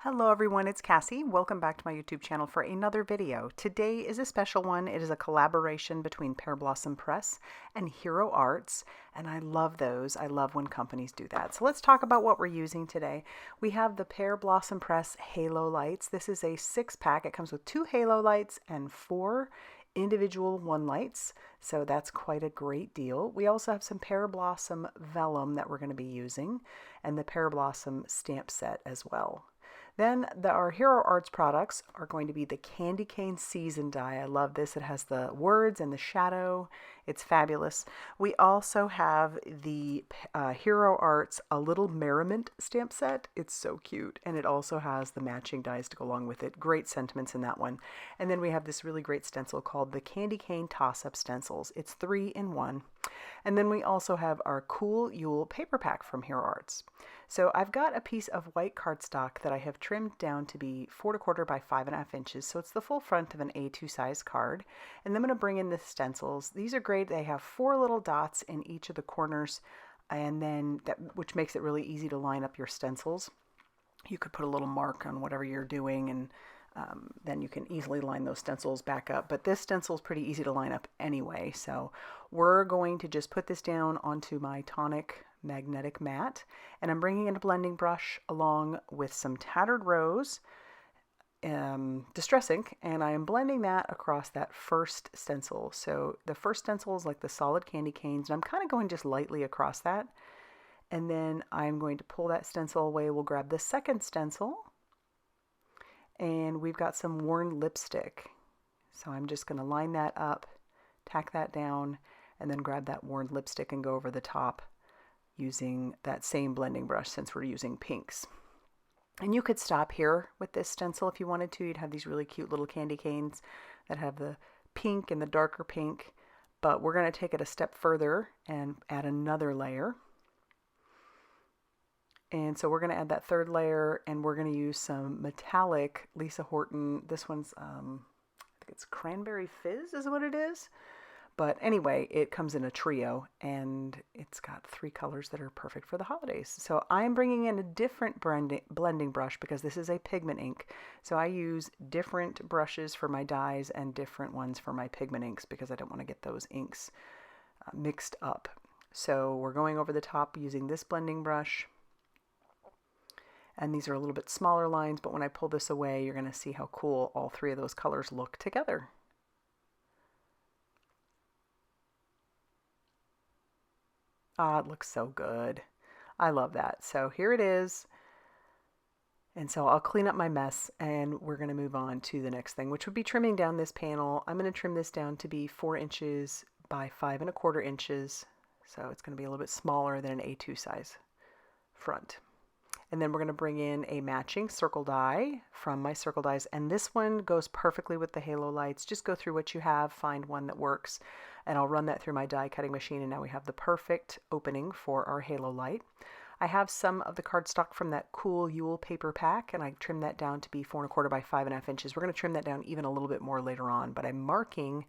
Hello everyone, it's Cassie. Welcome back to my YouTube channel for another video. Today is a special one. It is a collaboration between Pear Blossom Press and Hero Arts, and I love those. I love when companies do that. So let's talk about what we're using today. We have the Pear Blossom Press Halo Lights. This is a 6-pack. It comes with 2 halo lights and 4 individual 1 lights, so that's quite a great deal. We also have some Pear Blossom Vellum that we're going to be using, and the Pear Blossom stamp set as well. Then our Hero Arts products are going to be the Candy Cane Season die. I love this. It has the words and the shadow. It's fabulous. We also have the Hero Arts A Little Merri-Mint stamp set. It's so cute. And it also has the matching dies to go along with it. Great sentiments in that one. And then we have this really great stencil called the Candy Cane Toss-Up Stencils. It's 3 in 1. And then we also have our Cool Yule paper pack from Hero Arts. So I've got a piece of white cardstock that I have trimmed down to be 4 1/4 by 5.5 inches. So it's the full front of an A2 size card. And then I'm going to bring in the stencils. These are great. They have 4 little dots in each of the corners, and then which makes it really easy to line up your stencils. You could put a little mark on whatever you're doing, and then you can easily line those stencils back up. But this stencil is pretty easy to line up anyway. So we're going to just put this down onto my tonic magnetic mat, and I'm bringing in a blending brush along with some Tattered Rose Distress ink, and I am blending that across that first stencil. So the first stencil is like the solid candy canes, and I'm kind of going just lightly across that, and then I'm going to pull that stencil away. We'll grab the second stencil, and we've got some worn lipstick. So I'm just going to line that up, tack that down, and then grab that worn lipstick and go over the top using that same blending brush since we're using pinks. And you could stop here with this stencil if you wanted to. You'd have these really cute little candy canes that have the pink and the darker pink, but we're going to take it a step further and add another layer. And so we're going to add that third layer, and we're going to use some metallic Lisa Horton. This one's, I think it's Cranberry Fizz is what it is. But anyway, it comes in a trio, and it's got 3 colors that are perfect for the holidays. So I'm bringing in a different blending brush because this is a pigment ink. So I use different brushes for my dyes and different ones for my pigment inks because I don't want to get those inks mixed up. So we're going over the top using this blending brush. And these are a little bit smaller lines, but when I pull this away, you're going to see how cool all 3 of those colors look together. Ah, it looks so good. I love that. So here it is. And so I'll clean up my mess, and we're going to move on to the next thing, which would be trimming down this panel. I'm going to trim this down to be 4 inches by 5 1/4 inches. So it's going to be a little bit smaller than an A2 size front. And then we're going to bring in a matching circle die from my circle dies. And this one goes perfectly with the halo lights. Just go through what you have, find one that works. And I'll run that through my die cutting machine. And now we have the perfect opening for our halo light. I have some of the cardstock from that Cool Yule paper pack, and I trimmed that down to be 4 1/4 by 5.5 inches. We're going to trim that down even a little bit more later on. But I'm marking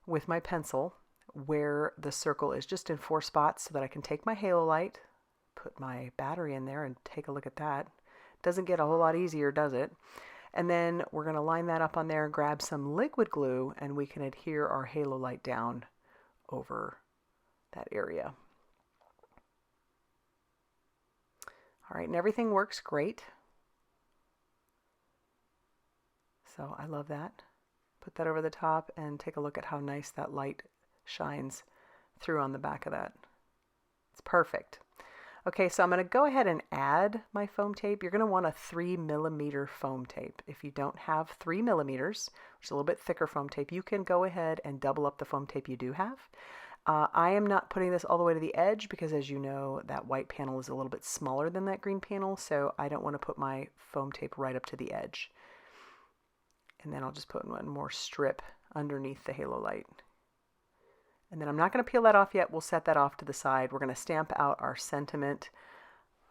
with my pencil where the circle is just in 4 spots so that I can take my halo light, put my battery in there, and take a look at that. Doesn't get a whole lot easier, does it? And then we're going to line that up on there, grab some liquid glue, and we can adhere our halo light down over that area. All right, and everything works great. So I love that. Put that over the top and take a look at how nice that light shines through on the back of that. It's perfect. Okay, so I'm going to go ahead and add my foam tape. You're going to want a 3mm foam tape. If you don't have 3mm, which is a little bit thicker foam tape, you can go ahead and double up the foam tape you do have. I am not putting this all the way to the edge because, as you know, that white panel is a little bit smaller than that green panel, so I don't want to put my foam tape right up to the edge. And then I'll just put one more strip underneath the halo light. And then I'm not going to peel that off yet. We'll set that off to the side. We're going to stamp out our sentiment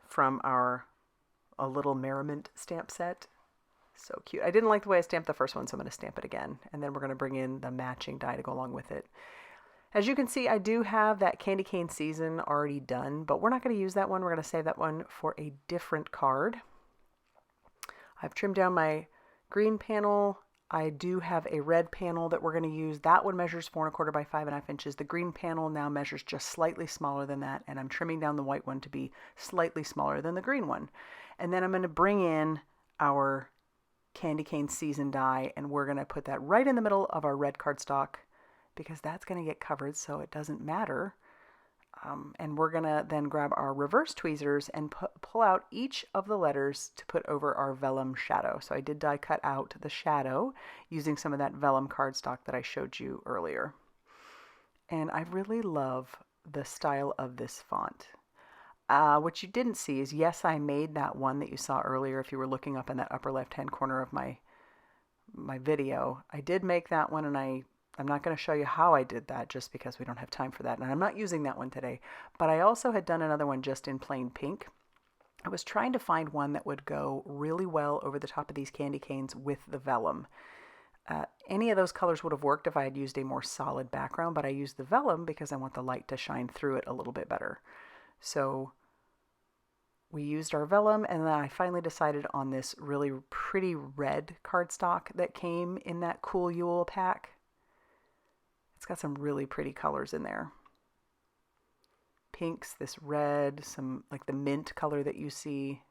from our A Little Merri-Mint stamp set. So cute. I didn't like the way I stamped the first one, so I'm going to stamp it again. And then we're going to bring in the matching die to go along with it. As you can see, I do have that Candy Cane Season already done, but we're not going to use that one. We're going to save that one for a different card. I've trimmed down my green panel. I do have a red panel that we're going to use. That one measures 4¼ by 5½ inches. The green panel now measures just slightly smaller than that, and I'm trimming down the white one to be slightly smaller than the green one. And then I'm going to bring in our candy cane season die, and we're going to put that right in the middle of our red cardstock because that's going to get covered, so it doesn't matter. And we're going to then grab our reverse tweezers and pull out each of the letters to put over our vellum shadow. So I did die cut out the shadow using some of that vellum cardstock that I showed you earlier. And I really love the style of this font. What you didn't see is, yes, I made that one that you saw earlier if you were looking up in that upper left-hand corner of my video. I did make that one, and I'm not going to show you how I did that just because we don't have time for that, and I'm not using that one today. But I also had done another one just in plain pink. I was trying to find one that would go really well over the top of these candy canes with the vellum. Any of those colors would have worked if I had used a more solid background, but I used the vellum because I want the light to shine through it a little bit better. So we used our vellum, and then I finally decided on this really pretty red cardstock that came in that Cool Yule pack. It's got some really pretty colors in there. Pinks, this red, some like the mint color that you see,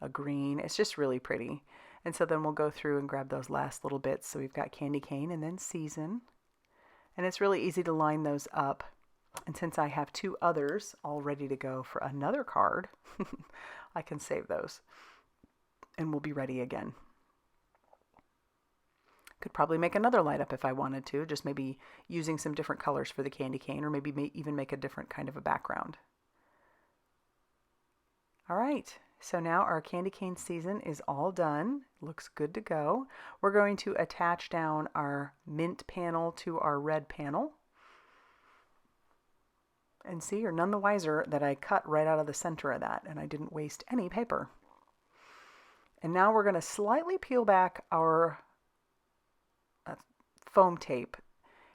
a green. It's just really pretty. And so then we'll go through and grab those last little bits. So we've got candy cane and then season. And it's really easy to line those up. And since I have 2 others all ready to go for another card, I can save those. And we'll be ready again. Could probably make another light up if I wanted to, just maybe using some different colors for the candy cane, or maybe even make a different kind of a background. All right, so now our candy cane season is all done. Looks good to go. We're going to attach down our mint panel to our red panel. And see, you're none the wiser that I cut right out of the center of that, and I didn't waste any paper. And now we're going to slightly peel back our foam tape,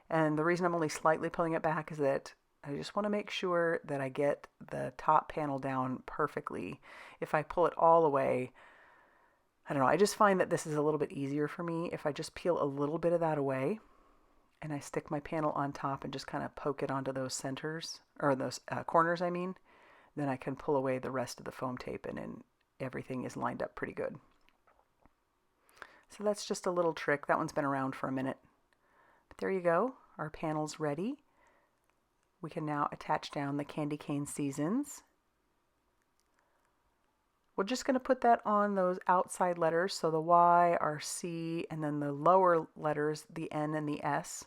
and the reason I'm only slightly pulling it back is that I just want to make sure that I get the top panel down perfectly. If I pull it all away, I don't know, I just find that this is a little bit easier for me if I just peel a little bit of that away and I stick my panel on top and just kind of poke it onto those centers, or those corners I mean, then I can pull away the rest of the foam tape, and then everything is lined up pretty good. So that's just a little trick. That one's been around for a minute. But there you go. Our panel's ready. We can now attach down the candy cane seasons. We're just going to put that on those outside letters, so the Y, our C, and then the lower letters, the N and the S.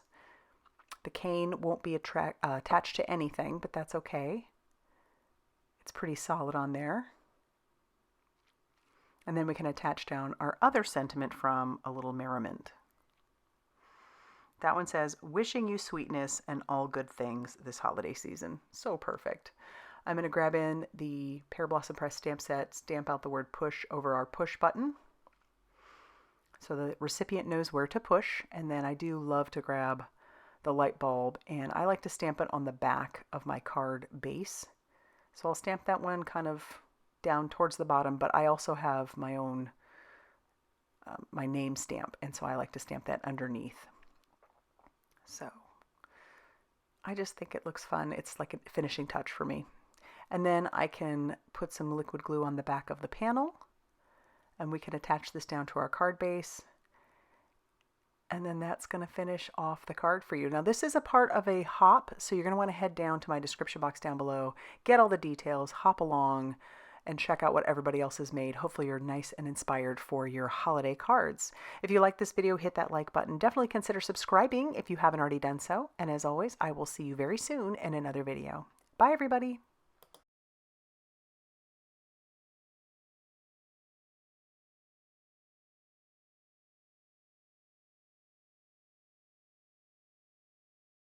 The cane won't be attached to anything, but that's okay. It's pretty solid on there. And then we can attach down our other sentiment from a little Merri-Mint. That one says, wishing you sweetness and all good things this holiday season. So perfect. I'm going to grab in the Pear Blossom Press stamp set, stamp out the word push over our push button so the recipient knows where to push. And then I do love to grab the light bulb, and I like to stamp it on the back of my card base. So I'll stamp that one kind of down towards the bottom, but I also have my own, my name stamp, and so I like to stamp that underneath. So I just think it looks fun. It's like a finishing touch for me. And then I can put some liquid glue on the back of the panel, and we can attach this down to our card base. And then that's going to finish off the card for you. Now this is a part of a hop, so you're going to want to head down to my description box down below, get all the details, hop along, and check out what everybody else has made. Hopefully you're nice and inspired for your holiday cards. If you like this video, hit that like button. Definitely consider subscribing if you haven't already done so. And as always, I will see you very soon in another video. Bye everybody.